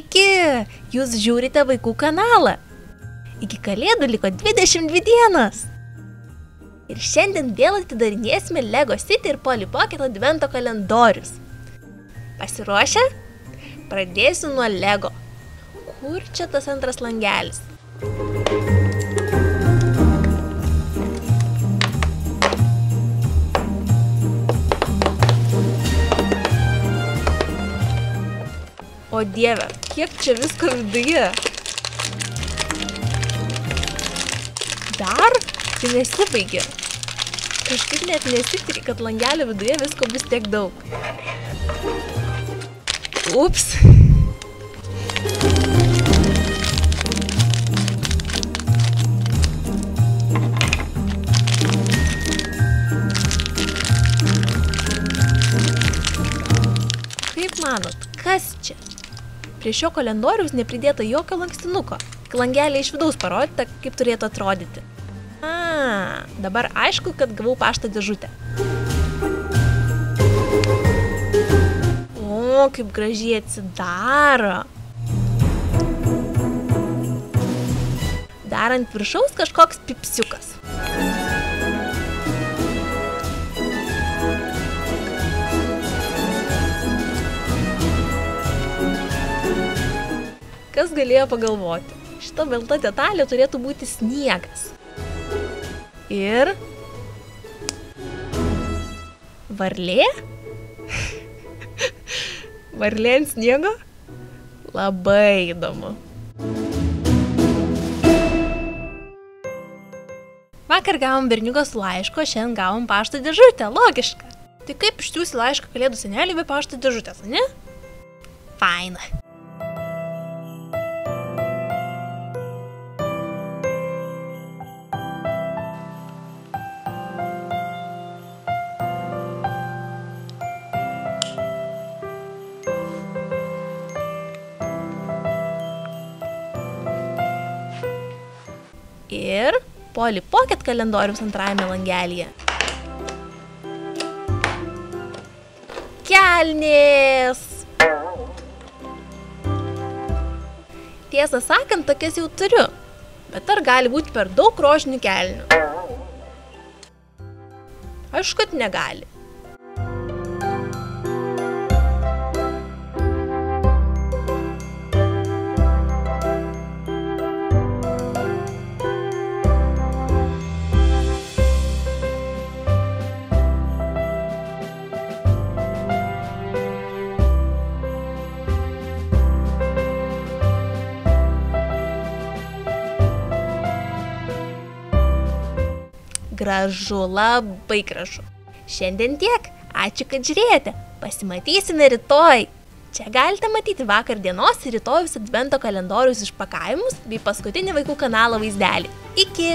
Sveiki! Jūs žiūrite vaikų kanalą. Iki kalėdų liko 22 dienas. Ir šiandien vėl atidarinėsime Lego City ir Polly Pocket advento kalendorius. Pasiruošę? Pradėsiu nuo Lego. Kur čia tas antras langelis? O Dieve, kiek čia visko viduje? Dar? Tai nesibaigė. Kažkaip net nesitikė, kad langelio viduje visko bus tiek daug. Ups. Kaip manot, kas čia? Prie šio kalendoriaus nepridėta jokio lankstinuko. Langelė iš vidaus parodyta, kaip turėtų atrodyti. Dabar aišku, kad gavau pašto dėžutę. O, kaip gražiai atsidaro. Dar ant viršaus kažkoks pipsiukas. Kas galėjo pagalvoti? Šita balta detalė turėtų būti sniegas. Ir varlė? Varlė ant sniego? Labai įdomu. Vakar gavom berniuką su laišku, šiandien gavom pašto dėžutę. Logiška. Tai kaip išsiųsi laišką kalėdų seneliui be pašto dėžutės, ne? Faina. Ir Polly Pocket kalendorius antrajame langelyje. Kelnės! Tiesą sakant, tokias jau turiu, bet ar gali būti per daug rožinių kelnių? Aišku, kad negali. Gražu, labai gražu. Šiandien tiek. Ačiū, kad žiūrėjote. Pasimatysime rytoj. Čia galite matyti vakar dienos ir rytojus advento kalendorius išpakavimus bei paskutinį vaikų kanalo vaizdelį. Iki!